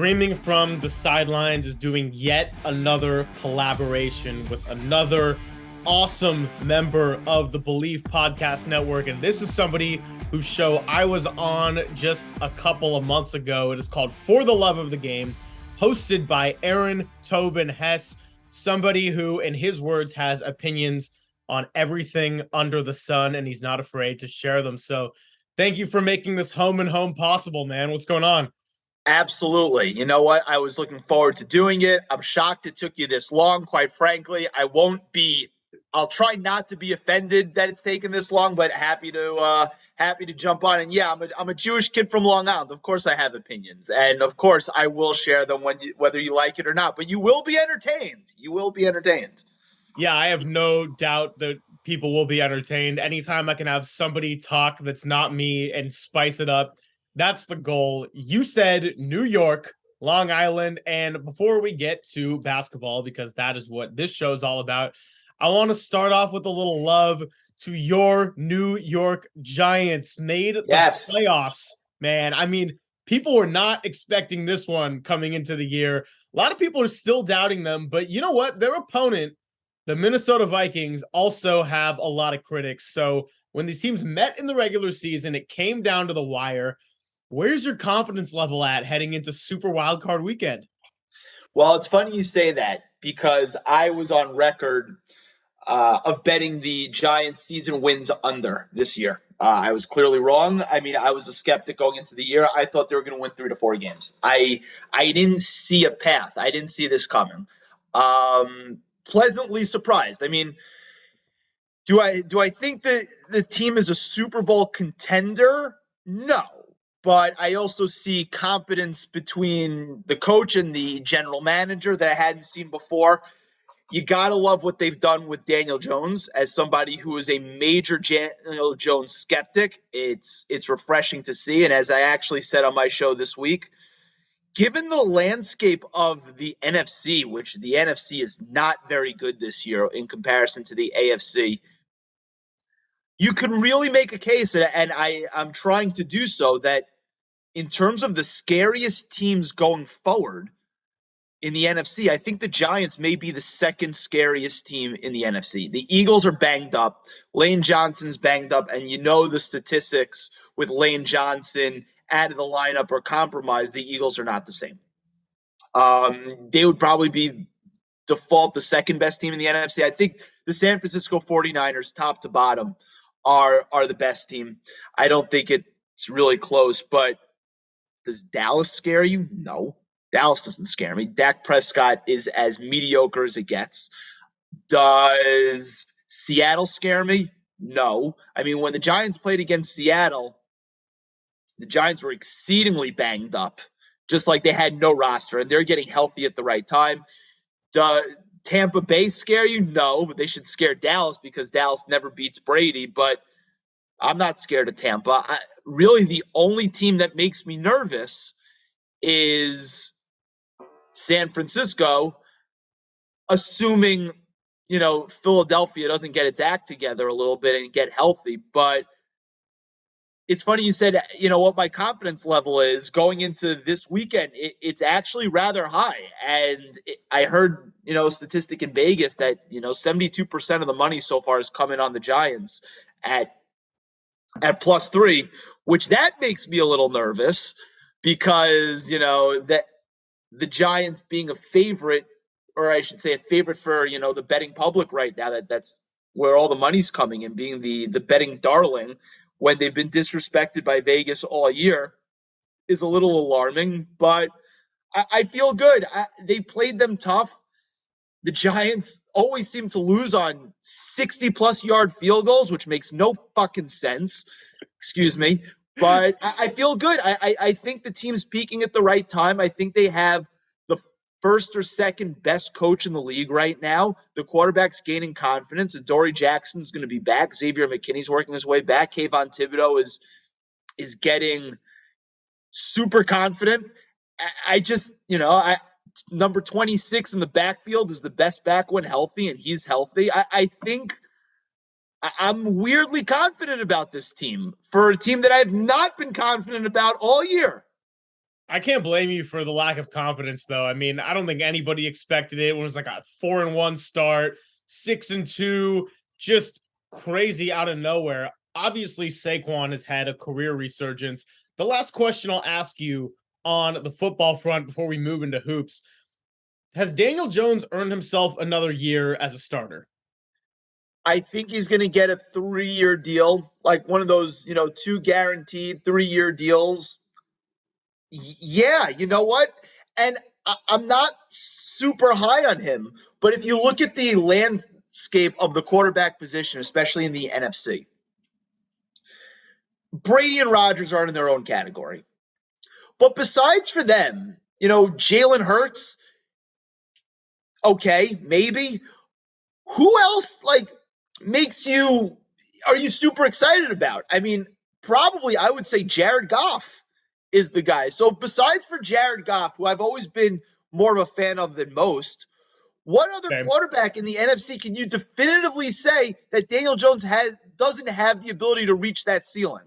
Screaming From The Sidelines is doing yet another collaboration with another awesome member of the Believe Podcast Network. And this is somebody whose show I was on just a couple of months ago. It is called For the Love of the Game, hosted by Aaron Tobin-Hess, somebody who, in his words, has opinions on everything under the sun, and he's not afraid to share them. So thank you for making this home and home possible, man. What's going on? Absolutely. You know what? I was looking forward to doing it. I'm shocked it took you this long, quite frankly. I'll try not to be offended that it's taken this long, but happy to jump on. And yeah, I'm a Jewish kid from Long Island. Of course I have opinions. And of course I will share them whether you like it or not, but you will be entertained. You will be entertained. Yeah, I have no doubt that people will be entertained. Anytime I can have somebody talk that's not me and spice it up, that's the goal. You said New York, Long Island, and before we get to basketball, because that is what this show is all about, I want to start off with a little love to your New York Giants. Made the playoffs, man. I mean, people were not expecting this one coming into the year. A lot of people are still doubting them, but you know what? Their opponent, the Minnesota Vikings, also have a lot of critics. So when these teams met in the regular season, it came down to the wire. Where's your confidence level at heading into Super Wildcard Weekend? Well, it's funny you say that because I was on record of betting the Giants season wins under this year. I was clearly wrong. I mean, I was a skeptic going into the year. I thought they were going to win 3 to 4 games. I didn't see a path. I didn't see this coming. Pleasantly surprised. I mean, do I think that the team is a Super Bowl contender? No. But I also see confidence between the coach and the general manager that I hadn't seen before. You got to love what they've done with Daniel Jones. As somebody who is a major Daniel Jones skeptic, it's refreshing to see. And as I actually said on my show this week, given the landscape of the NFC, which the NFC is not very good this year in comparison to the AFC, you can really make a case, and I'm trying to do so, that in terms of the scariest teams going forward in the NFC, I think the Giants may be the second scariest team in the NFC. The Eagles are banged up. Lane Johnson's banged up, and you know the statistics with Lane Johnson out of the lineup or compromised. The Eagles are not the same. They would probably be default the second best team in the NFC. I think the San Francisco 49ers, top to bottom, are the best team. I don't think it's really close, but does Dallas scare you? No. Dallas doesn't scare me. Dak Prescott is as mediocre as it gets. Does Seattle scare me? No. I mean, when the Giants played against Seattle, the Giants were exceedingly banged up, just like they had no roster, and they're getting healthy at the right time. Does Tampa Bay scare you? No, but they should scare Dallas because Dallas never beats Brady, but I'm not scared of Tampa. Really, the only team that makes me nervous is San Francisco, assuming, Philadelphia doesn't get its act together a little bit and get healthy. But it's funny you said, what my confidence level is going into this weekend. It's actually rather high. And I heard, a statistic in Vegas that, 72% of the money so far is coming on the Giants at +3, which that makes me a little nervous because, that the Giants being a favorite, or I should say a favorite for, the betting public right now, that's where all the money's coming in, being the betting darling when they've been disrespected by Vegas all year, is a little alarming, but I feel good. They played them tough. The Giants always seem to lose on 60-plus yard field goals, which makes no fucking sense. Excuse me. But I feel good. I think the team's peaking at the right time. I think they have the first or second best coach in the league right now. The quarterback's gaining confidence. Adoree Jackson's going to be back. Xavier McKinney's working his way back. Kayvon Thibodeau is getting super confident. I just, number 26 in the backfield is the best back when healthy, and he's healthy. I think I'm weirdly confident about this team for a team that I've not been confident about all year. I can't blame you for the lack of confidence, though. I mean, I don't think anybody expected it. It was like a 4-1 start, 6-2, just crazy out of nowhere. Obviously, Saquon has had a career resurgence. The last question I'll ask you on the football front before we move into hoops: has Daniel Jones earned himself another year as a starter? I think he's going to get a 3-year deal, like one of those, 2 guaranteed 3-year deals. Yeah, you know what? And I'm not super high on him, but if you look at the landscape of the quarterback position, especially in the NFC, Brady and Rodgers are in their own category. But besides for them, Jalen Hurts, okay, maybe. Who else are you super excited about? I mean, probably I would say Jared Goff is the guy. So besides for Jared Goff, who I've always been more of a fan of than most, what other quarterback in the NFC can you definitively say that Daniel Jones doesn't have the ability to reach that ceiling?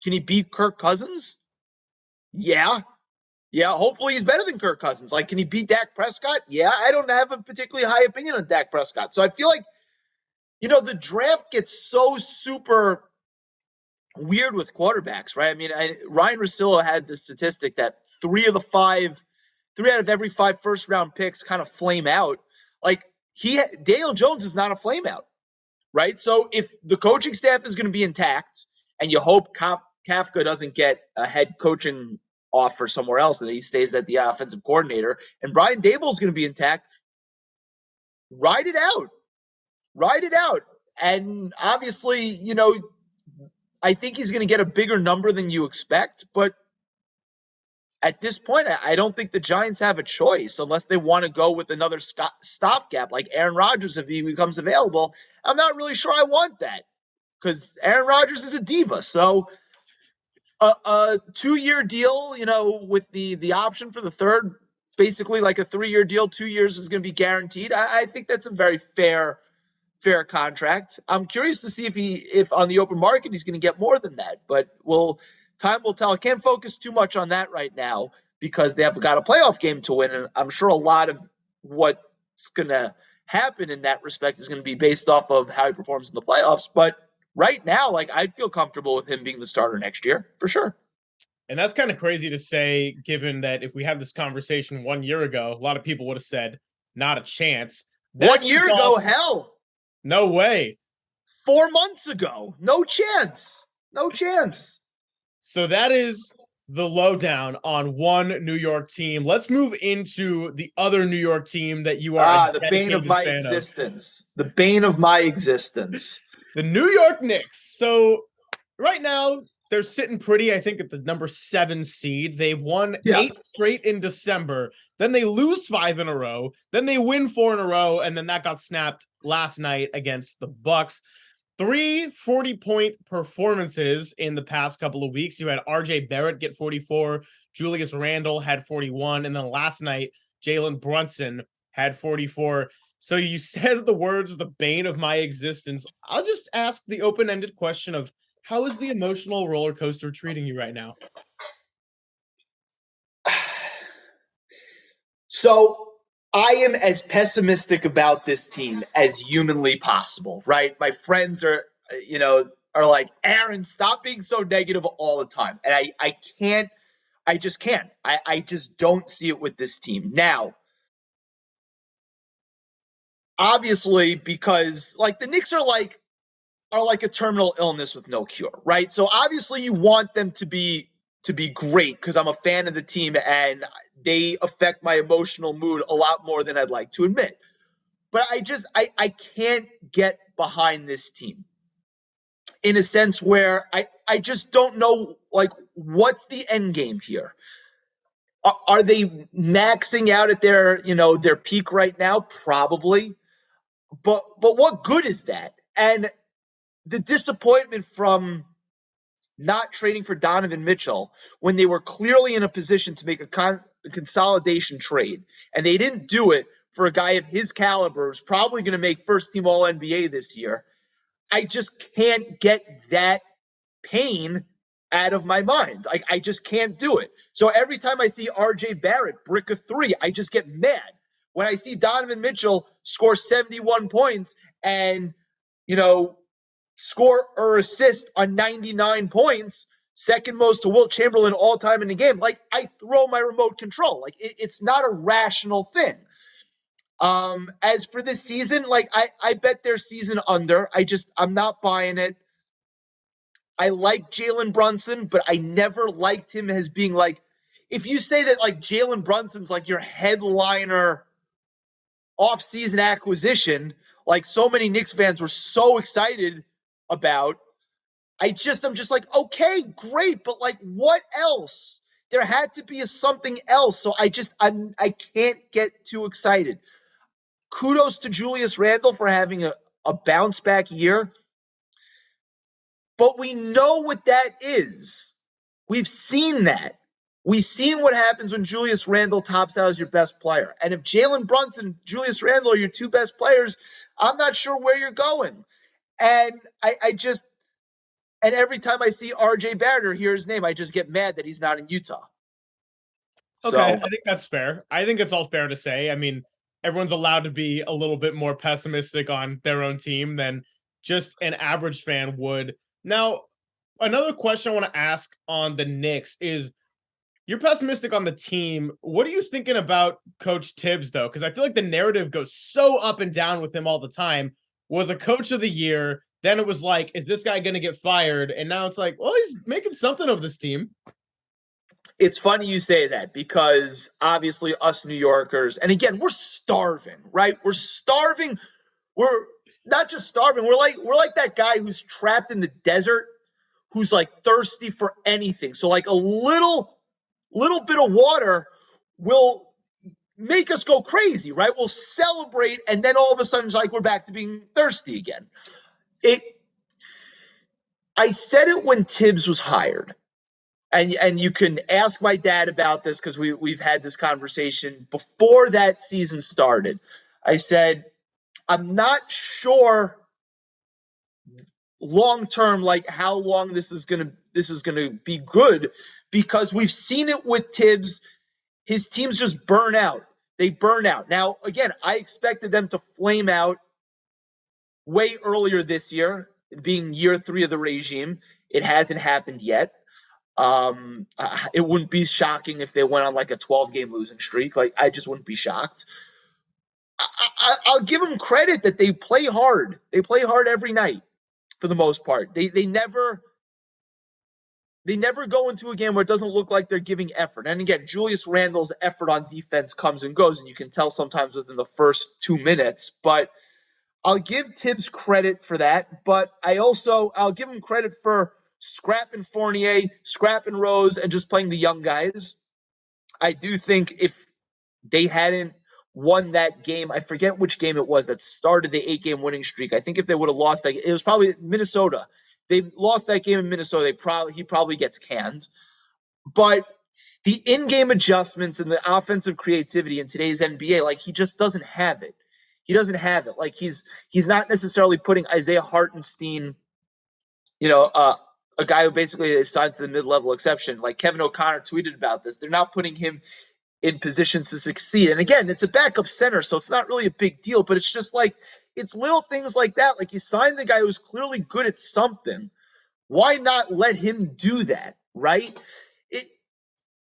Can he beat Kirk Cousins? Yeah. Yeah, hopefully he's better than Kirk Cousins. Like, can he beat Dak Prescott? Yeah, I don't have a particularly high opinion on Dak Prescott. So I feel like, the draft gets so super weird with quarterbacks, right? I mean, Ryan Russillo had the statistic that 3 out of every 5 first-round picks kind of flame out. Like, Daniel Jones is not a flame out, right? So if the coaching staff is going to be intact, and you hope Kafka doesn't get a head coaching offer somewhere else and he stays at the offensive coordinator, and Brian Dable is going to be intact, ride it out. And obviously, I think he's going to get a bigger number than you expect, but at this point, I don't think the Giants have a choice unless they want to go with another stopgap like Aaron Rodgers if he becomes available. I'm not really sure I want that because Aaron Rodgers is a diva. So a 2-year deal, with the option for the third, basically like a 3-year deal, 2 years is going to be guaranteed. I think that's a very fair contract. I'm curious to see if on the open market he's going to get more than that, but time will tell. I can't focus too much on that right now because they have got a playoff game to win, and I'm sure a lot of what's going to happen in that respect is going to be based off of how he performs in the playoffs. But right now, I'd feel comfortable with him being the starter next year for sure. And that's kind of crazy to say, given that if we had this conversation 1 year ago, a lot of people would have said, not a chance. 1 year ago, hell. No way. 4 months ago, no chance. So that is the lowdown on one New York team. Let's move into the other New York team that you are the bane of my existence. The bane of my existence. The New York Knicks. So right now, they're sitting pretty, I think, at the number 7 seed. They've won 8 straight in December. Then they lose 5 in a row. Then they win 4 in a row. And then that got snapped last night against the Bucks. 3 40-point performances in the past couple of weeks. You had RJ Barrett get 44. Julius Randle had 41. And then last night, Jalen Brunson had 44. So you said the words, the bane of my existence. I'll just ask the open-ended question of, how is the emotional roller coaster treating you right now? So I am as pessimistic about this team as humanly possible, right? My friends are like, Aaron, stop being so negative all the time. And I just can't. I just don't see it with this team. Now, obviously, because the Knicks are like a terminal illness with no cure, right? So obviously you want them to be great because I'm a fan of the team and they affect my emotional mood a lot more than I'd like to admit. But I can't get behind this team in a sense where I just don't know, what's the end game here? Are they maxing out at their peak right now? Probably. But what good is that? And the disappointment from not trading for Donovan Mitchell when they were clearly in a position to make a consolidation trade, and they didn't do it for a guy of his caliber who's probably going to make first-team All-NBA this year. I just can't get that pain out of my mind. Like, I just can't do it. So every time I see RJ Barrett brick a three, I just get mad. When I see Donovan Mitchell score 71 points and, you know, score or assist on 99 points, second most to Wilt Chamberlain all time in the game, like, I throw my remote control. Like, it's not a rational thing. As for this season, like, I bet their season under. I'm not buying it. I like Jalen Brunson, but I never liked him as being like, if you say that like Jalen Brunson's like your headliner offseason acquisition, like so many Knicks fans were so excited about, I'm just like, okay, great, but like what else? There had to be something else. So I can't get too excited. Kudos to Julius Randle for having a bounce back year. But we know what that is. We've seen that. We've seen what happens when Julius Randle tops out as your best player. And if Jalen Brunson, Julius Randle are your two best players, I'm not sure where you're going. And and every time I see RJ Barrett or hear his name, I just get mad that he's not in Utah. Okay, So I think that's fair. I think it's all fair to say. I mean, everyone's allowed to be a little bit more pessimistic on their own team than just an average fan would. Now, another question I want to ask on the Knicks is, you're pessimistic on the team. What are you thinking about Coach Tibbs, though? Because I feel like the narrative goes so up and down with him all the time. Was a coach of the year. Then it was like, is this guy going to get fired? And now it's like, well, he's making something of this team. it's funny you say that because obviously us New Yorkers, and again, we're starving, right? We're starving. We're not just starving. We're like that guy who's trapped in the desert, who's like thirsty for anything. So like a little bit of water will make us go crazy, right? We'll celebrate, and then all of a sudden it's like we're back to being thirsty again. It. I said it when Tibbs was hired, and you can ask my dad about this because we've had this conversation before that season started. I said, I'm not sure long term, like how long this is gonna be good, because we've seen it with Tibbs. His teams just burn out. They burn out. Now, again, I expected them to flame out way earlier this year, being year 3 of the regime. It hasn't happened yet. It wouldn't be shocking if they went on like a 12-game losing streak. Like, I just wouldn't be shocked. I'll give them credit that they play hard. They play hard every night for the most part. They never go into a game where it doesn't look like they're giving effort. And again, Julius Randle's effort on defense comes and goes, and you can tell sometimes within the first 2 minutes. But I'll give Tibbs credit for that. But I'll give him credit for scrapping Fournier, scrapping Rose, and just playing the young guys. I do think if they hadn't won that game, I forget which game it was that started the 8-game winning streak. I think if they would have lost that, it was probably Minnesota. They lost that game in Minnesota. He probably gets canned. But the in-game adjustments and the offensive creativity in today's NBA, like, he just doesn't have it. He doesn't have it. Like, he's not necessarily putting Isaiah Hartenstein, a guy who basically is signed to the mid-level exception. Like Kevin O'Connor tweeted about this. They're not putting him in positions to succeed. And again, it's a backup center, so it's not really a big deal, but it's just like, it's little things like that. Like, you signed the guy who's clearly good at something. Why not let him do that, right?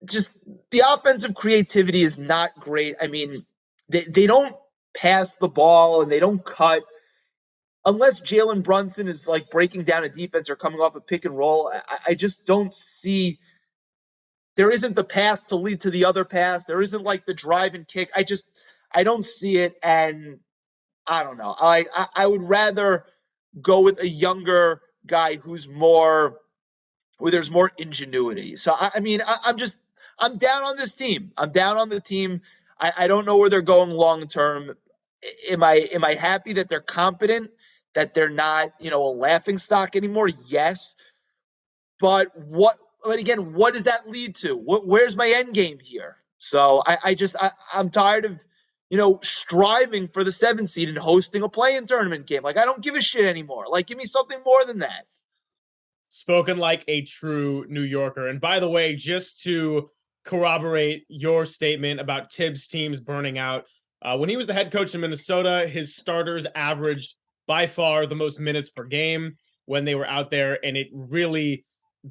Just the offensive creativity is not great. I mean, they don't pass the ball and they don't cut. Unless Jalen Brunson is like breaking down a defense or coming off a pick and roll, I just don't see. There isn't the pass to lead to the other pass. There isn't like the drive and kick. I don't see it, and I don't know. I would rather go with a younger guy where there's more ingenuity. So I'm down on this team. I'm down on the team. I don't know where they're going long term. Am I happy that they're competent, that they're not, a laughing stock anymore? Yes. But again, what does that lead to? Where's my end game here? So I'm tired of, striving for the 7th seed and hosting a play-in tournament game. Like, I don't give a shit anymore. Like, give me something more than that. Spoken like a true New Yorker. And by the way, just to corroborate your statement about Tibbs' teams burning out, when he was the head coach in Minnesota, his starters averaged by far the most minutes per game when they were out there, and it really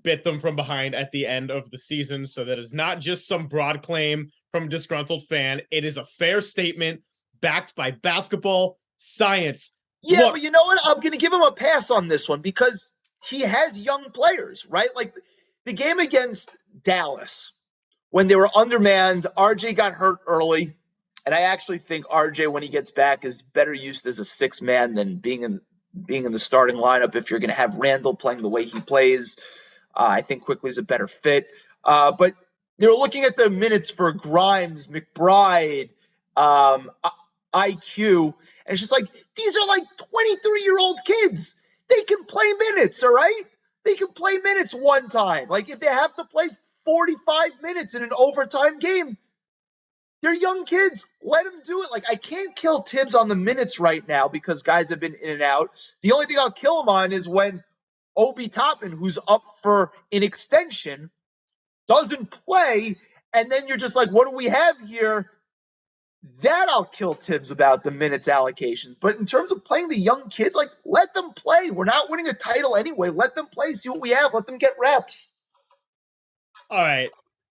bit them from behind at the end of the season. So that is not just some broad claim from a disgruntled fan. It is a fair statement backed by basketball science. Yeah, Look, but you know what? I'm going to give him a pass on this one because he has young players, right? Like the game against Dallas, when they were undermanned, RJ got hurt early. And I actually think RJ, when he gets back, is better used as a six man than being in the starting lineup. If you're going to have Randall playing the way he plays, I think Quickly is a better fit. But they were looking at the minutes for Grimes, McBride, IQ, and it's just like these are like 23-year-old kids. They can play minutes, all right? They can play minutes one time. Like if they have to play 45 minutes in an overtime game, they're young kids. Let them do it. Like I can't kill Tibbs on the minutes right now because guys have been in and out. The only thing I'll kill him on is when Obi Toppin, who's up for an extension, doesn't play, and then you're just like, what do we have here? That I'll kill Tibbs about the minutes allocations. But in terms of playing the young kids, like let them play. We're not winning a title anyway. Let them play, see what we have. Let them get reps. all right,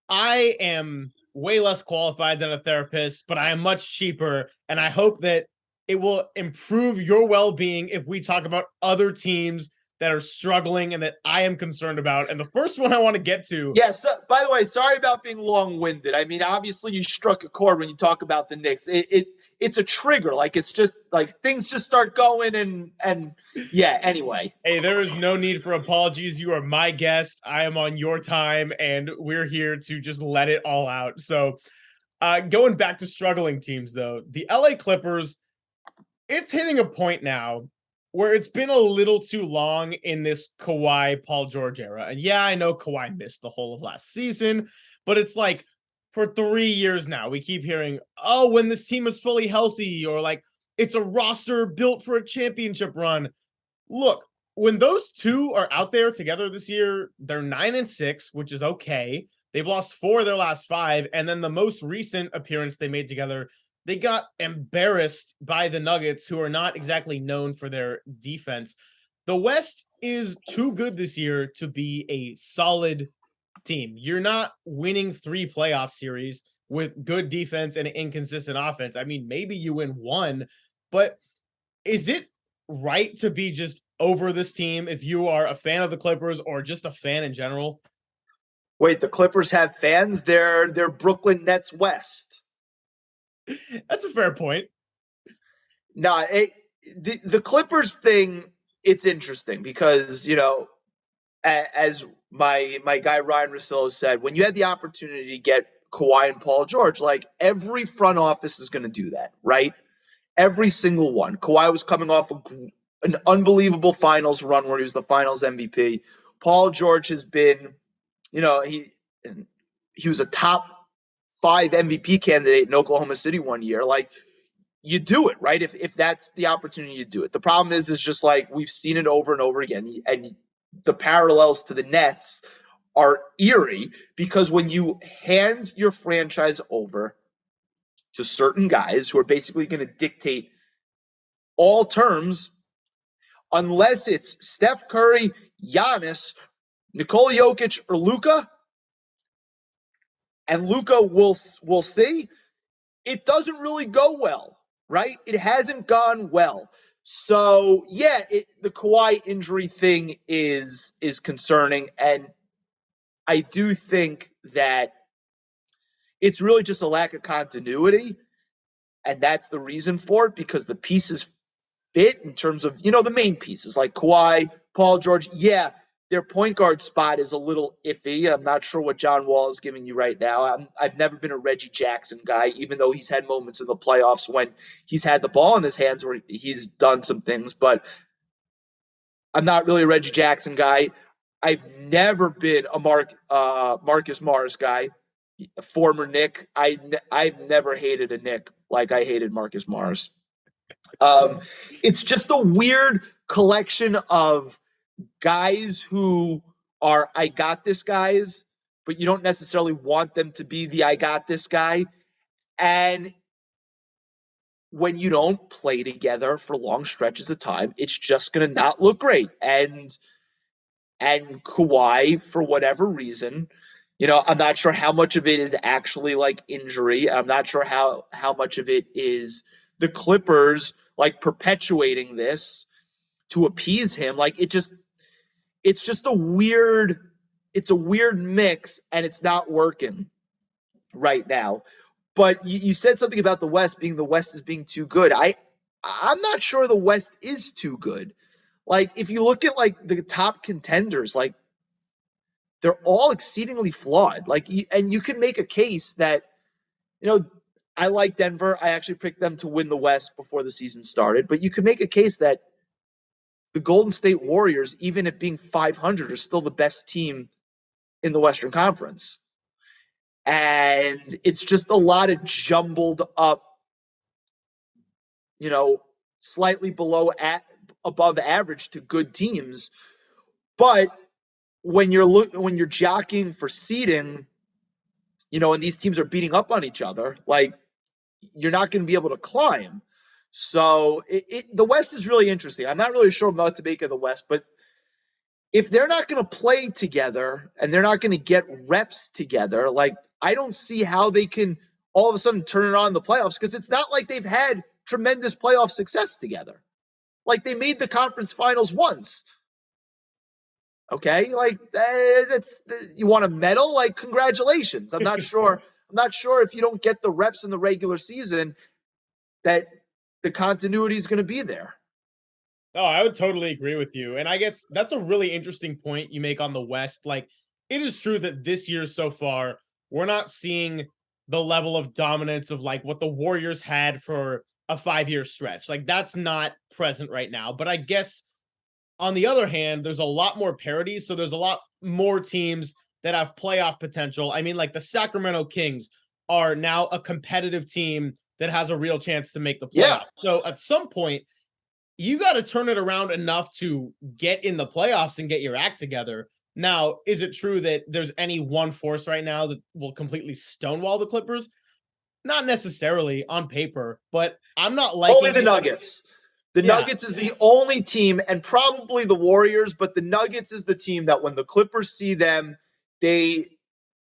I am way less qualified than a therapist, but I am much cheaper. And I hope that it will improve your well being if we talk about other teams that are struggling and that I am concerned about. And the first one I want to get to. Yes. By the way, sorry about being long-winded. I mean, obviously, you struck a chord when you talk about the Knicks. It's a trigger. Like it's just like things just start going and yeah. Anyway. Hey, there is no need for apologies. You are my guest. I am on your time, and we're here to just let it all out. So, going back to struggling teams, though, the LA Clippers, it's hitting a point now where it's been a little too long in this Kawhi Paul George era. And yeah, I know Kawhi missed the whole of last season, but it's like for 3 years now, we keep hearing, oh, when this team is fully healthy, or like it's a roster built for a championship run. Look, when those two are out there together this year, they're 9-6, which is okay. They've lost 4 of their last 5. And then the most recent appearance they made together, they got embarrassed by the Nuggets, who are not exactly known for their defense. The West is too good this year to be a solid team. You're not winning 3 playoff series with good defense and inconsistent offense. I mean, maybe you win 1, but is it right to be just over this team if you are a fan of the Clippers or just a fan in general? Wait, the Clippers have fans? They're Brooklyn Nets West. That's a fair point. Nah, the Clippers thing, it's interesting because, you know, as my guy Ryan Russillo said, when you had the opportunity to get Kawhi and Paul George, like every front office is going to do that, right? Every single one. Kawhi was coming off an unbelievable finals run where he was the finals MVP. Paul George has been, you know, he was a top 5 MVP candidate in Oklahoma City one year. Like, you do it, right? If that's the opportunity, you do it. The problem is just like we've seen it over and over again. And the parallels to the Nets are eerie because when you hand your franchise over to certain guys who are basically going to dictate all terms, unless it's Steph Curry, Giannis, Nikola Jokic, or Luka, and Luka will see, it doesn't really go well, right? It hasn't gone well. So yeah, the Kawhi injury thing is concerning, and I do think that it's really just a lack of continuity, and that's the reason for it because the pieces fit in terms of, you know, the main pieces like Kawhi, Paul George. Yeah, their point guard spot is a little iffy. I'm not sure what John Wall is giving you right now. I've never been a Reggie Jackson guy, even though he's had moments in the playoffs when he's had the ball in his hands where he's done some things, but I'm not really a Reggie Jackson guy. I've never been a Marcus Morris guy, a former Knick. I've never hated a Knick like I hated Marcus Morris. It's just a weird collection of guys who are I got this guys, but you don't necessarily want them to be the I got this guy. And when you don't play together for long stretches of time, it's just going to not look great. And Kawhi, for whatever reason, I'm not sure how much of it is actually like injury. I'm not sure how much of it is the Clippers like perpetuating this to appease him. Like it's just a weird mix, and it's not working right now. But you said something about the West is being too good. I'm not sure the West is too good. Like if you look at like the top contenders, like they're all exceedingly flawed. Like and you can make a case that you know I like Denver. I actually picked them to win the West before the season started, but you can make a case that the Golden State Warriors, even at being 500, are still the best team in the Western Conference. And it's just a lot of jumbled up, slightly above average to good teams. But when you're jockeying for seeding, and these teams are beating up on each other, like you're not going to be able to climb. So the West is really interesting. I'm not really sure what to make of the West, but if they're not going to play together and they're not going to get reps together, like I don't see how they can all of a sudden turn it on in the playoffs, because it's not like they've had tremendous playoff success together. Like they made the conference finals once. Okay, like that's you want a medal? Like congratulations. I'm not sure. I'm not sure if you don't get the reps in the regular season that the continuity is going to be there. Oh, I would totally agree with you. And I guess that's a really interesting point you make on the West. Like, it is true that this year so far, we're not seeing the level of dominance of like what the Warriors had for a 5-year stretch. Like, that's not present right now. But I guess on the other hand, there's a lot more parity. So there's a lot more teams that have playoff potential. I mean, like the Sacramento Kings are now a competitive team that has a real chance to make the Yeah. playoff. So at some point, you got to turn it around enough to get in the playoffs and get your act together. Now, is it true that there's any one force right now that will completely stonewall the Clippers? Not necessarily on paper, but I'm not liking Only the Nuggets. The Nuggets is the only team, and probably the Warriors, but the Nuggets is the team that when the Clippers see them, the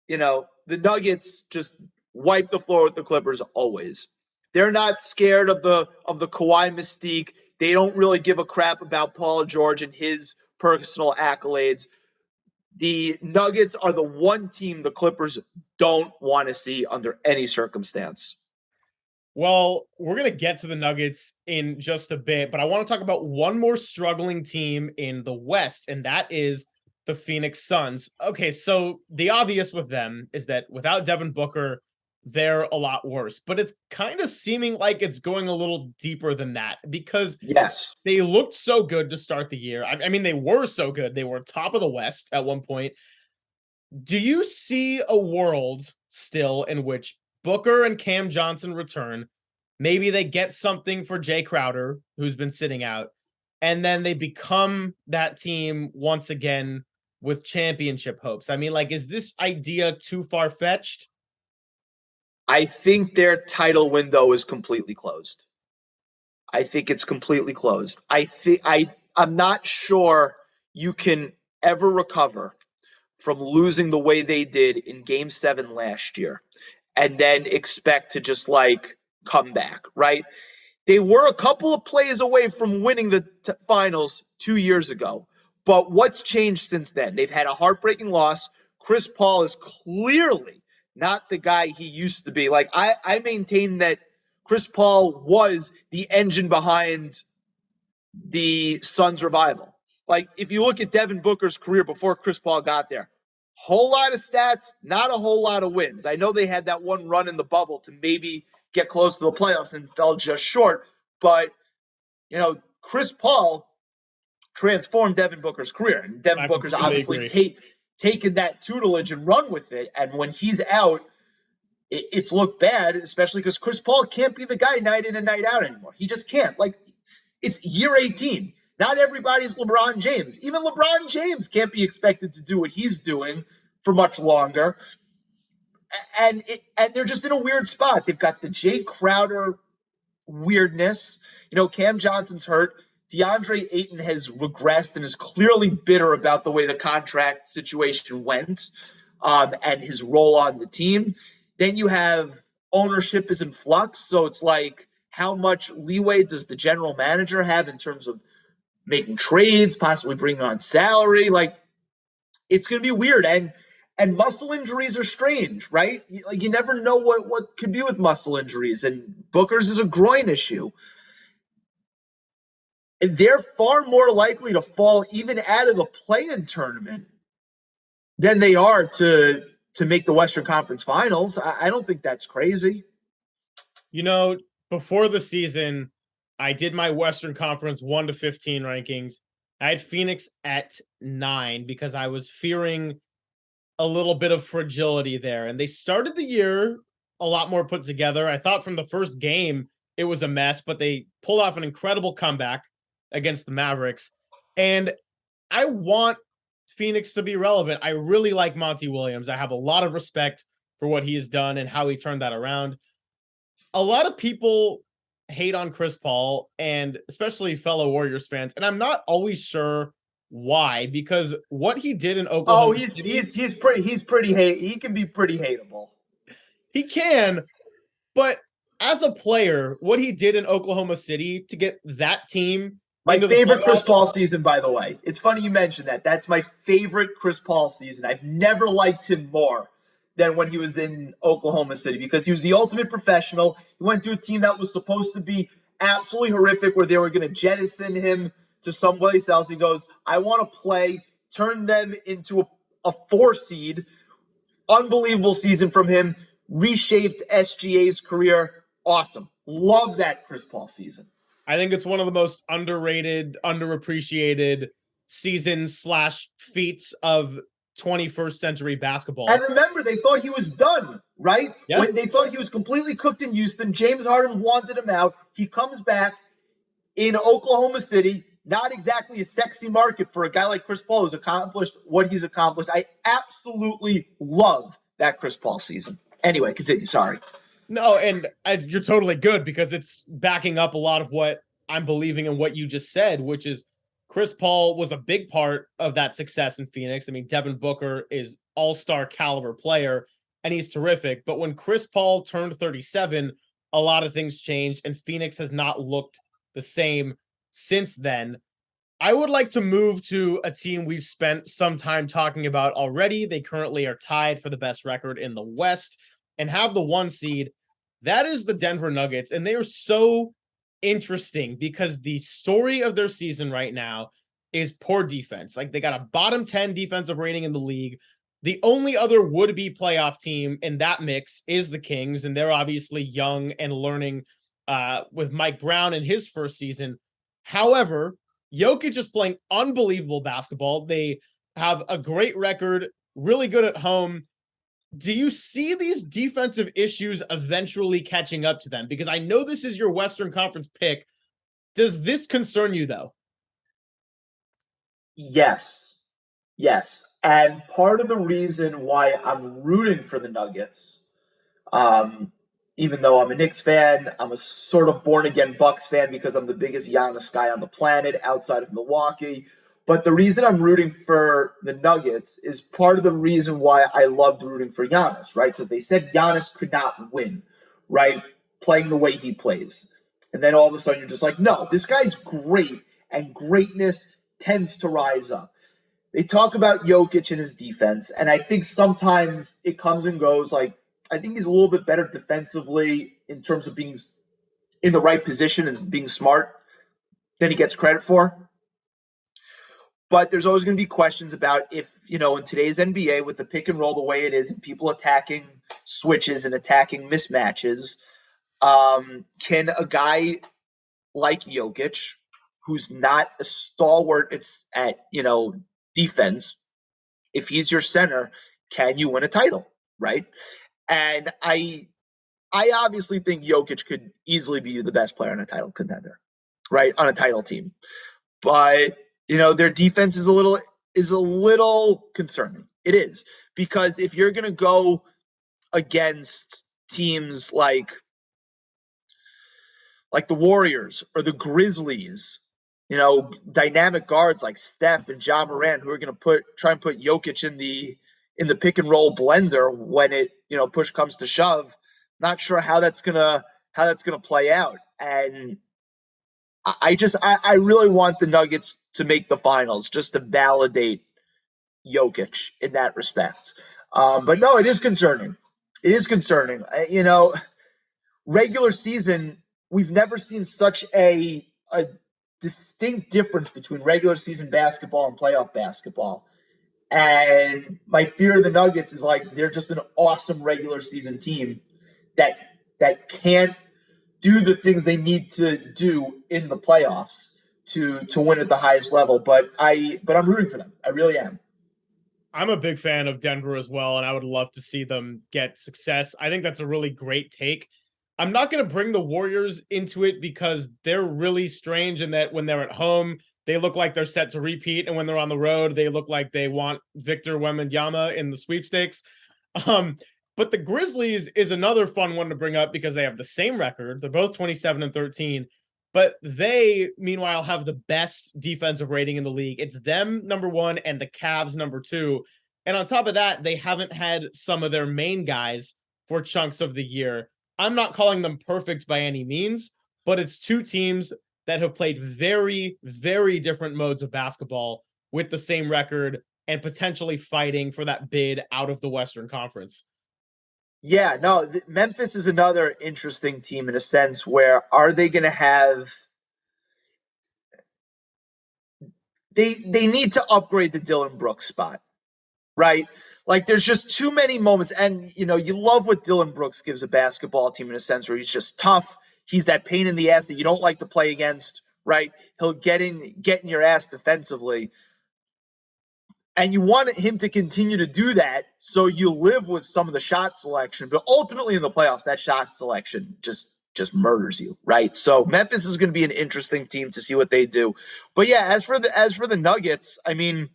Nuggets just wipe the floor with the Clippers always. They're not scared of the Kawhi mystique. They don't really give a crap about Paul George and his personal accolades. The Nuggets are the one team the Clippers don't want to see under any circumstance. Well, we're going to get to the Nuggets in just a bit, but I want to talk about one more struggling team in the West, and that is the Phoenix Suns. Okay, so the obvious with them is that without Devin Booker, they're a lot worse, but it's kind of seeming like it's going a little deeper than that, because yes, they looked so good to start the year. I mean, they were so good. They were top of the West at one point. Do you see a world still in which Booker and Cam Johnson return? Maybe they get something for Jay Crowder, who's been sitting out, and then they become that team once again with championship hopes. I mean, like, is this idea too far-fetched? I think their title window is completely closed. I think it's completely closed. I'm not sure you can ever recover from losing the way they did in game 7 last year and then expect to just like come back, right? They were a couple of plays away from winning the finals 2 years ago. But what's changed since then? They've had a heartbreaking loss. Chris Paul is clearly not the guy he used to be. Like I maintain that Chris Paul was the engine behind the Suns revival. Like if you look at Devin Booker's career before Chris Paul got there, whole lot of stats, not a whole lot of wins. I know they had that one run in the bubble to maybe get close to the playoffs and fell just short, but Chris Paul transformed Devin Booker's career, and Devin Booker's obviously taken that tutelage and run with it. And when he's out, it's looked bad, especially because Chris Paul can't be the guy night in and night out anymore. He just can't. Like, it's year 18. Not everybody's LeBron James. Even LeBron James can't be expected to do what he's doing for much longer. And they're just in a weird spot. They've got the Jay Crowder weirdness. Cam Johnson's hurt. DeAndre Ayton has regressed and is clearly bitter about the way the contract situation went, and his role on the team. Then you have ownership is in flux. So it's like, how much leeway does the general manager have in terms of making trades, possibly bringing on salary? Like, it's going to be weird. And muscle injuries are strange, right? Like, you never know what could be with muscle injuries. And Booker's is a groin issue. And they're far more likely to fall even out of the play-in tournament than they are to make the Western Conference Finals. I don't think that's crazy. Before the season, I did my Western Conference 1 to 15 rankings. I had Phoenix at 9 because I was fearing a little bit of fragility there. And they started the year a lot more put together. I thought from the first game it was a mess, but they pulled off an incredible comeback against the Mavericks. And I want Phoenix to be relevant. I really like Monty Williams. I have a lot of respect for what he has done and how he turned that around. A lot of people hate on Chris Paul, and especially fellow Warriors fans, and I'm not always sure why, because what he did in Oklahoma City, he's pretty he can be pretty hateable. He can, but as a player, what he did in Oklahoma City to get that team my into favorite Chris Paul season, by the way. It's funny you mentioned that. That's my favorite Chris Paul season. I've never liked him more than when he was in Oklahoma City, because he was the ultimate professional. He went to a team that was supposed to be absolutely horrific, where they were going to jettison him to someplace else. He goes, I want to play, turn them into a 4 seed. Unbelievable season from him. Reshaped SGA's career. Awesome. Love that Chris Paul season. I think it's one of the most underrated, underappreciated seasons / feats of 21st century basketball. And remember, they thought he was done, right? Yeah. When they thought he was completely cooked in Houston, James Harden wanted him out. He comes back in Oklahoma City. Not exactly a sexy market for a guy like Chris Paul who's accomplished what he's accomplished. I absolutely love that Chris Paul season. Anyway, continue. Sorry. No, and you're totally good, because it's backing up a lot of what I'm believing in what you just said, which is Chris Paul was a big part of that success in Phoenix. I mean, Devin Booker is all-star caliber player, and he's terrific. But when Chris Paul turned 37, a lot of things changed, and Phoenix has not looked the same since then. I would like to move to a team we've spent some time talking about already. They currently are tied for the best record in the West and have the 1 seed. That is the Denver Nuggets. And they are so interesting because the story of their season right now is poor defense. Like, they got a bottom 10 defensive rating in the league. The only other would-be playoff team in that mix is the Kings, and they're obviously young and learning with Mike Brown in his first season. However, Jokic is playing unbelievable basketball. They have a great record, really good at home. Do you see these defensive issues eventually catching up to them? Because I know this is your Western Conference pick. Does this concern you, though? Yes. And part of the reason why I'm rooting for the Nuggets, even though I'm a Knicks fan, I'm a sort of born-again Bucks fan because I'm the biggest Giannis guy on the planet outside of Milwaukee. But the reason I'm rooting for the Nuggets is part of the reason why I loved rooting for Giannis, right? Because they said Giannis could not win, right? Playing the way he plays. And then all of a sudden you're just like, no, this guy's great, and greatness tends to rise up. They talk about Jokic and his defense, and I think sometimes it comes and goes. Like, I think he's a little bit better defensively in terms of being in the right position and being smart than he gets credit for. But there's always going to be questions about if, in today's NBA with the pick and roll the way it is and people attacking switches and attacking mismatches, can a guy like Jokic, who's not a stalwart at defense, if he's your center, can you win a title, right? And I obviously think Jokic could easily be the best player on a title contender, right, on a title team. but their defense is a little concerning. It is, because if you're going to go against teams like the Warriors or the Grizzlies, dynamic guards like Steph and Ja Morant, who are going to try and put Jokic in the pick and roll blender when it push comes to shove. Not sure how that's gonna play out. And I really want the Nuggets to make the finals just to validate Jokic in that respect. But no, it is concerning. It is concerning. Regular season, we've never seen such a distinct difference between regular season basketball and playoff basketball. And my fear of the Nuggets is they're just an awesome regular season team that can't do the things they need to do in the playoffs to win at the highest level. But I'm rooting for them. I really am. I'm a big fan of Denver as well, and I would love to see them get success. I think that's a really great take. I'm not going to bring the Warriors into it because they're really strange in that when they're at home, they look like they're set to repeat, and when they're on the road, they look like they want Victor Wembanyama in the sweepstakes. Um, but the Grizzlies is another fun one to bring up because they have the same record. They're both 27-13, but they, meanwhile, have the best defensive rating in the league. It's them, number one, and the Cavs, number two. And on top of that, they haven't had some of their main guys for chunks of the year. I'm not calling them perfect by any means, but it's two teams that have played very, very different modes of basketball with the same record and potentially fighting for that bid out of the Western Conference. Yeah, no, Memphis is another interesting team in a sense where are they going to have they need to upgrade the Dylan Brooks spot, right? There's just too many moments, and you love what Dylan Brooks gives a basketball team in a sense where he's just tough. He's that pain in the ass that you don't like to play against, right? He'll get in your ass defensively. And you want him to continue to do that, so you live with some of the shot selection. But ultimately in the playoffs, that shot selection just murders you, right? So Memphis is going to be an interesting team to see what they do. But yeah, as for the Nuggets, I mean,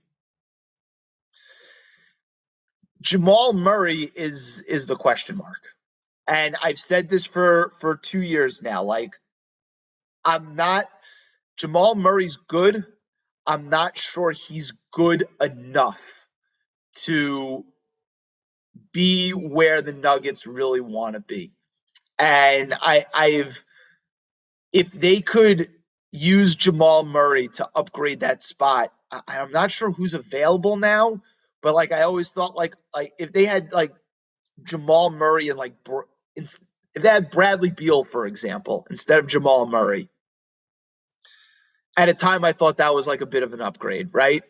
Jamal Murray is the question mark. And I've said this for 2 years now. Jamal Murray's good. I'm not sure he's good enough to be where the Nuggets really want to be. And if they could use Jamal Murray to upgrade that spot, I'm not sure who's available now, but I always thought if they had Jamal Murray and if they had Bradley Beal, for example, instead of Jamal Murray, at a time I thought that was a bit of an upgrade, right?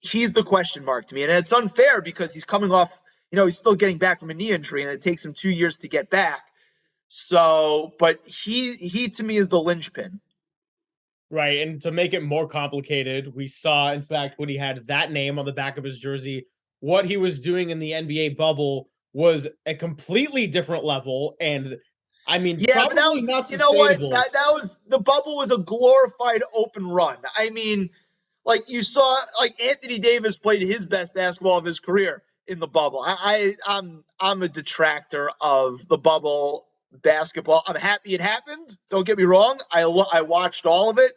He's the question mark to me. And it's unfair because he's coming off, he's still getting back from a knee injury and it takes him 2 years to get back. So, but he to me is the linchpin. Right. And to make it more complicated, we saw, in fact, when he had that name on the back of his jersey, what he was doing in the NBA bubble was a completely different level. And I mean, yeah, but that was, not sustainable. That was, the bubble was a glorified open run. I mean, you saw, Anthony Davis played his best basketball of his career in the bubble. I'm a detractor of the bubble basketball. I'm happy it happened. Don't get me wrong. I watched all of it,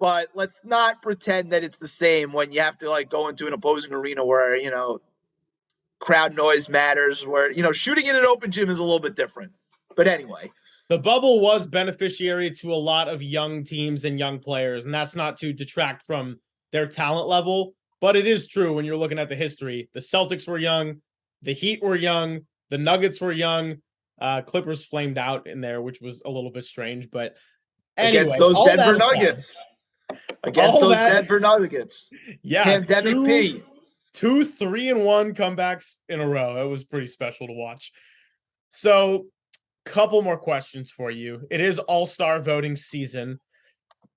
but let's not pretend that it's the same when you have to go into an opposing arena where, crowd noise matters, where, shooting in an open gym is a little bit different. But anyway, the bubble was beneficiary to a lot of young teams and young players, and that's not to detract from their talent level, but it is true when you're looking at the history. The Celtics were young, the Heat were young, the Nuggets were young, Clippers flamed out in there, which was a little bit strange, but anyway, against those Denver Nuggets. Denver Nuggets. Yeah. Pandemic P. 2 3-1 comebacks in a row. It was pretty special to watch. So, couple more questions for you. It is All-Star voting season.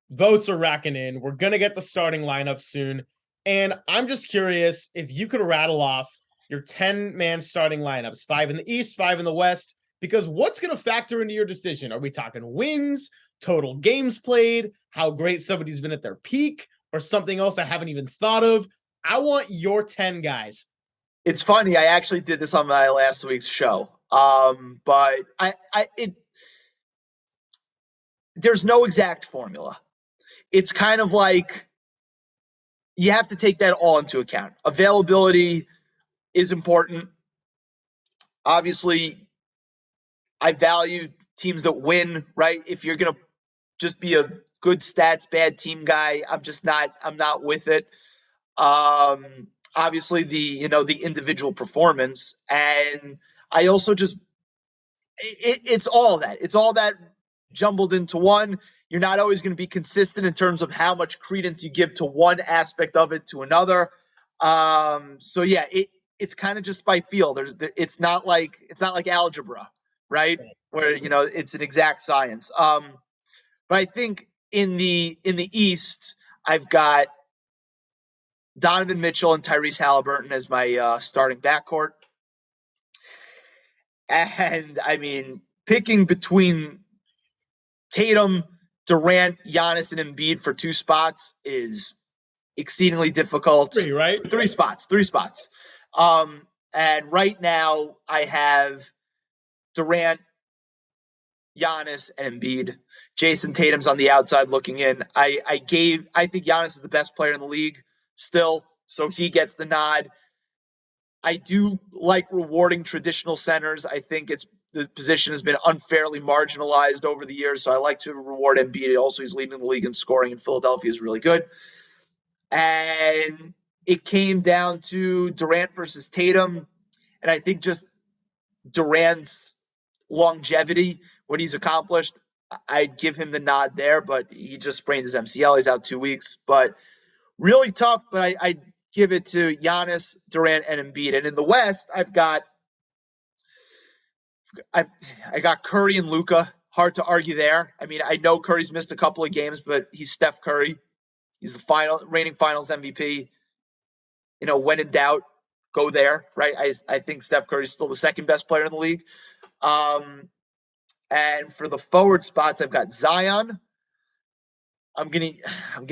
Votes are racking in. We're going to get the starting lineup soon. And I'm just curious if you could rattle off your 10-man starting lineups, 5 in the East, 5 in the West, because what's going to factor into your decision? Are we talking wins, total games played, how great somebody's been at their peak, or something else I haven't even thought of. I want your 10 guys. It's funny. I actually did this on my last week's show. But there's no exact formula. It's kind of like you have to take that all into account. Availability is important. Obviously, I value teams that win, right? If you're going to just be a good stats, bad team guy, I'm not with it. Obviously the individual performance. And I also just, it's all that. It's all that jumbled into one. You're not always going to be consistent in terms of how much credence you give to one aspect of it to another. So yeah, it's kind of just by feel. It's not like algebra, right? Where it's an exact science. But I think in the East, I've got Donovan Mitchell and Tyrese Halliburton as my starting backcourt. And I mean, picking between Tatum, Durant, Giannis, and Embiid for 2 spots is exceedingly difficult. 3, right? 3 spots. And right now I have Durant, Giannis, and Embiid. Jason Tatum's on the outside looking in. I think Giannis is the best player in the league still, so he gets the nod. I do like rewarding traditional centers. I think the position has been unfairly marginalized over the years, so I like to reward Embiid. Also, he's leading the league in scoring, and Philadelphia is really good. And it came down to Durant versus Tatum, and I think just Durant's longevity, what he's accomplished, I'd give him the nod there, but he just sprained his MCL. He's out 2 weeks, but really tough, but I give it to Giannis, Durant, and Embiid. And in the West, I got Curry and Luka. Hard to argue there. I mean, I know Curry's missed a couple of games, but he's Steph Curry. He's the reigning Finals MVP. When in doubt, go there, right? I think Steph Curry's still the second best player in the league. And for the forward spots, I've got Zion. I'm gonna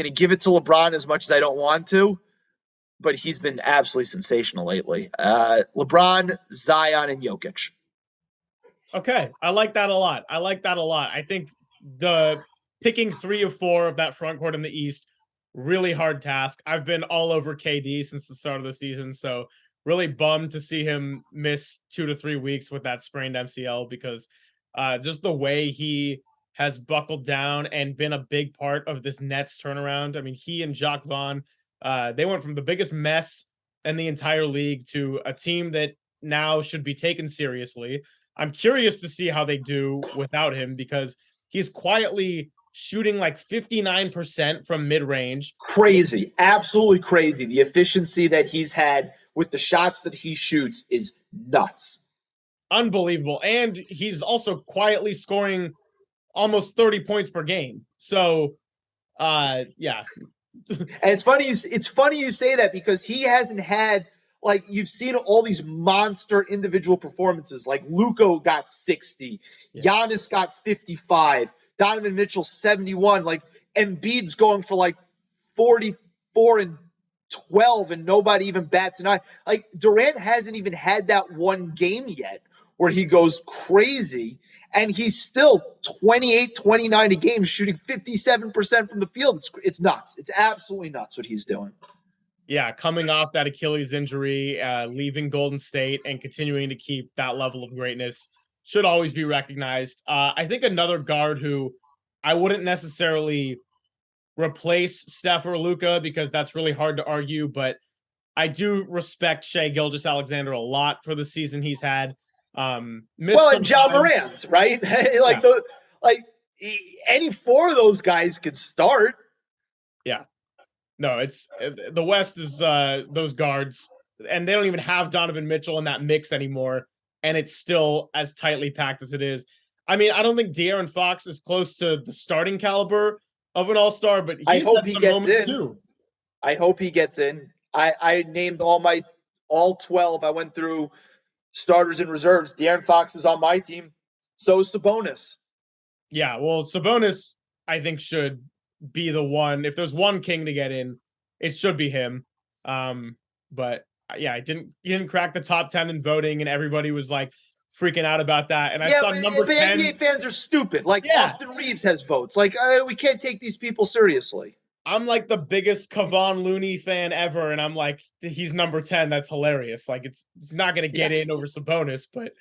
give it to LeBron as much as I don't want to, but he's been absolutely sensational lately. LeBron, Zion, and Jokic. Okay, I like that a lot. I think the picking 3 of 4 of that front court in the East, really hard task. I've been all over KD since the start of the season, so really bummed to see him miss 2 to 3 weeks with that sprained MCL, because just the way he has buckled down and been a big part of this Nets turnaround. I mean, he and Jacques Vaughn, they went from the biggest mess in the entire league to a team that now should be taken seriously. I'm curious to see how they do without him, because he's quietly shooting like 59% from mid-range. Crazy. Absolutely crazy. The efficiency that he's had with the shots that he shoots is nuts. Unbelievable. And he's also quietly scoring almost 30 points per game. So, yeah. And it's funny you say that, because he hasn't had, like, you've seen all these monster individual performances. Like Luka got 60, Giannis got 55, Donovan Mitchell 71. Like Embiid's going for like 44 and 12, and nobody even bats an eye. Like Durant hasn't even had that one game yet where he goes crazy, and he's still 28, 29 a game, shooting 57% from the field. It's nuts. It's absolutely nuts what he's doing. Yeah, coming off that Achilles injury, leaving Golden State, and continuing to keep that level of greatness should always be recognized. I think another guard who I wouldn't necessarily replace Steph or Luka, because that's really hard to argue, but I do respect Shai Gilgeous-Alexander a lot for the season he's had. And Ja Morant, right? Any 4 of those guys could start. Yeah. No, it's the West is those guards, and they don't even have Donovan Mitchell in that mix anymore, and it's still as tightly packed as it is. I mean, I don't think De'Aaron Fox is close to the starting caliber of an all-star, but I hope he gets in. Too. I hope he gets in. I named all 12. I went through starters and reserves. De'Aaron Fox is on my team. So is Sabonis. Yeah, well, Sabonis I think should be the one. If there's one king to get in, it should be him. But yeah, he didn't crack the top 10 in voting, and everybody was like freaking out about that. And I Yeah, saw number but 10. NBA fans are stupid. Like Yeah, Austin Reeves has votes. Like we can't take these people seriously. I'm like the biggest Kevon Looney fan ever, and I'm like, he's number 10. That's hilarious. Like it's not gonna get Yeah. in over Sabonis, but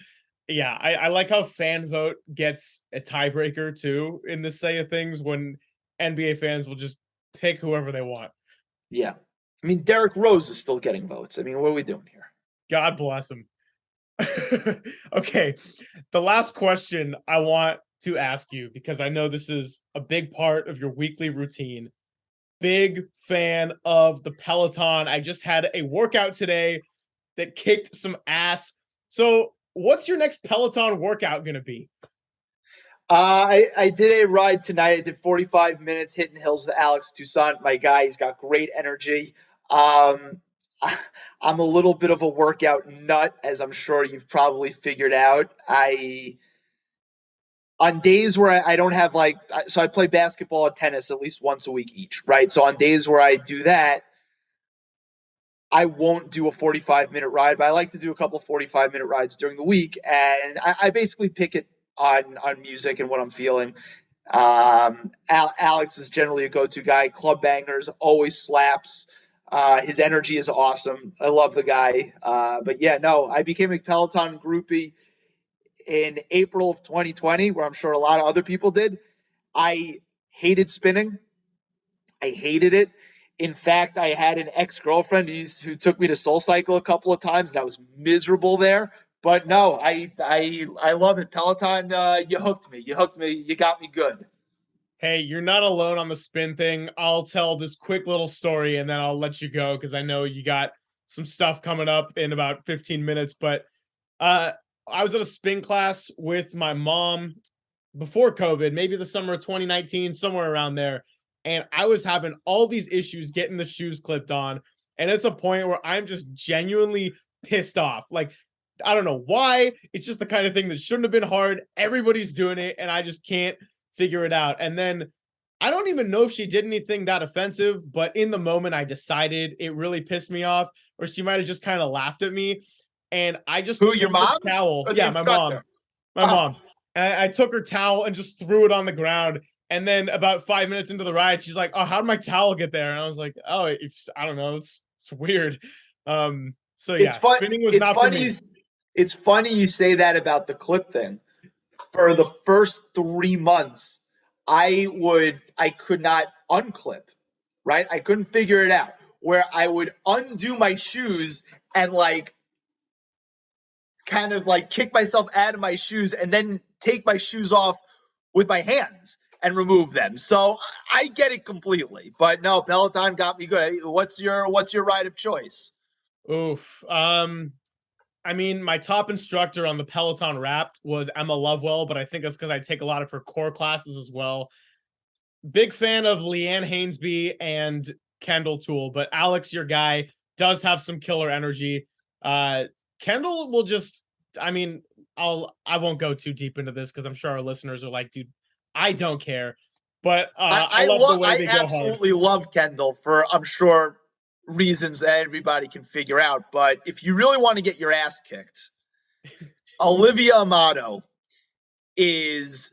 yeah, I like how fan vote gets a tiebreaker too in this say of things when NBA fans will just pick whoever they want. Yeah. I mean, Derrick Rose is still getting votes. I mean, what are we doing here? God bless him. Okay, the last question I want to ask you, because I know this is a big part of your weekly routine. Big fan of the Peloton. I just had a workout today that kicked some ass. So, what's your next Peloton workout going to be? I did a ride tonight. I did 45 minutes hitting hills with Alex Toussaint, my guy. He's got great energy. Um, I'm a little bit of a workout nut, as I'm sure you've probably figured out. On days where I don't have so I play basketball and tennis at least once a week each, right? So on days where I do that, I won't do a 45-minute ride, but I like to do a couple 45-minute rides during the week, and I basically pick it on music and what I'm feeling. Alex is generally a go-to guy. Club bangers always slaps. His energy is awesome. I love the guy. But yeah, no, I became a Peloton groupie in April of 2020, where I'm sure a lot of other people did. I hated spinning. I hated it. In fact, I had an ex-girlfriend who took me to Soul Cycle a couple of times, and I was miserable there. But no, I love it. Peloton, you hooked me. You hooked me. You got me good. Hey, you're not alone on the spin thing. I'll tell this quick little story and then I'll let you go because I know you got some stuff coming up in about 15 minutes. But uh, I was at a spin class with my mom before COVID, maybe the summer of 2019, somewhere around there. And I was having all these issues getting the shoes clipped on. And it's a point where I'm just genuinely pissed off. Like, I don't know why. It's just the kind of thing that shouldn't have been hard. Everybody's doing it, and I just can't figure it out. And then I don't even know if she did anything that offensive, but in the moment, I decided it really pissed me off, or she might have just kind of laughed at me. And I just Who, took your her mom towel. or the Yeah, my mom. instructor? My mom. And I took her towel and just threw it on the ground. And then about 5 minutes into the ride, she's like, "Oh, how did my towel get there?" And I was like, "Oh, I don't know. It's weird." So It's yeah, fun. spinning was It's not for funny. me. It's funny you say that about the clip thing. For the first 3 months, I could not unclip, right? I couldn't figure it out. Where I would undo my shoes and kind of kick myself out of my shoes and then take my shoes off with my hands and remove them. So I get it completely. But no, Peloton got me good. What's your ride of choice? Oof. I mean, my top instructor on the Peloton Wrapped was Emma Lovewell, but I think that's because I take a lot of her core classes as well. Big fan of Leanne Hainsby and Kendall Toole, but Alex, your guy, does have some killer energy. Uh, Kendall will just, I mean, I won't go too deep into this because I'm sure our listeners are like, dude, I don't care. But I love the way I they go hard. absolutely love Kendall for, I'm sure, reasons that everybody can figure out. But if you really want to get your ass kicked, Olivia Amato is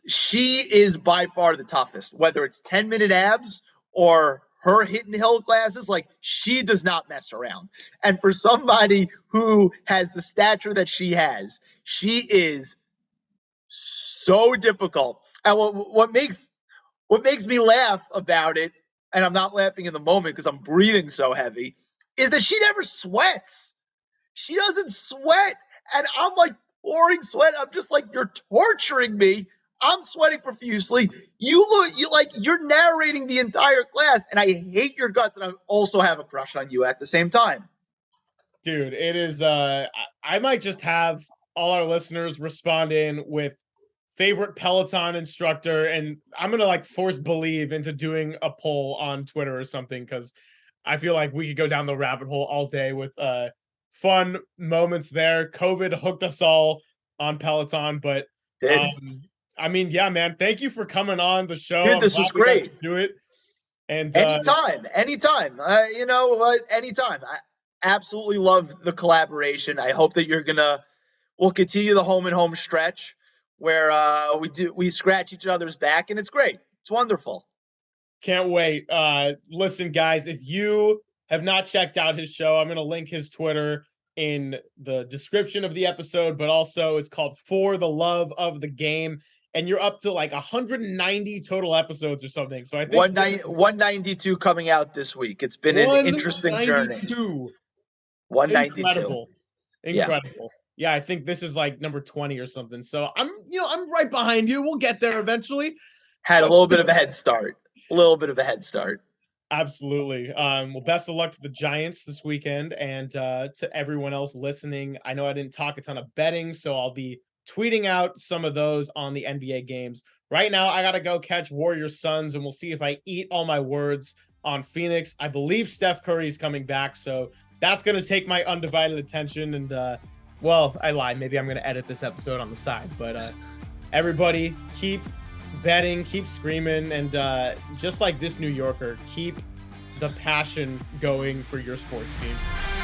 by far the toughest, whether it's 10-minute abs or her hitting hill classes. Like, she does not mess around. And for somebody who has the stature that she has, she is so difficult. And what makes me laugh about it, and I'm not laughing in the moment because I'm breathing so heavy, is that she never sweats. She doesn't sweat. And I'm like pouring sweat. I'm just like, you're torturing me. I'm sweating profusely. You're narrating the entire class, and I hate your guts, and I also have a crush on you at the same time. Dude, it is I might just have all our listeners respond in with favorite Peloton instructor, and I'm gonna force Believe into doing a poll on Twitter or something, because I feel like we could go down the rabbit hole all day with fun moments there. COVID hooked us all on Peloton, but Did um I mean, yeah, man. Thank you for coming on the show. Dude, I'm this glad was we got to great. do it. And Anytime. You know what? Anytime. I absolutely love the collaboration. I hope that we'll continue the home and home stretch where we scratch each other's back, and it's great. It's wonderful. can't wait. Listen, guys, if you have not checked out his show, I'm going to link his Twitter in the description of the episode, but also it's called For the Love of the Game. And you're up to like 190 total episodes or something. So I think 192 coming out this week. It's been an interesting journey. 192. Incredible. Yeah. Incredible. Yeah, I think this is like number 20 or something. So I'm right behind you. We'll get there eventually. Had a little bit of a head start. Absolutely. Well, best of luck to the Giants this weekend and to everyone else listening. I know I didn't talk a ton of betting, so I'll be tweeting out some of those on the NBA games. Right now, I got to go catch Warriors Suns, and we'll see if I eat all my words on Phoenix. I believe Steph Curry is coming back, so that's going to take my undivided attention. And, well, I lied. Maybe I'm going to edit this episode on the side. But everybody, keep betting, keep screaming, and just like this New Yorker, keep the passion going for your sports teams.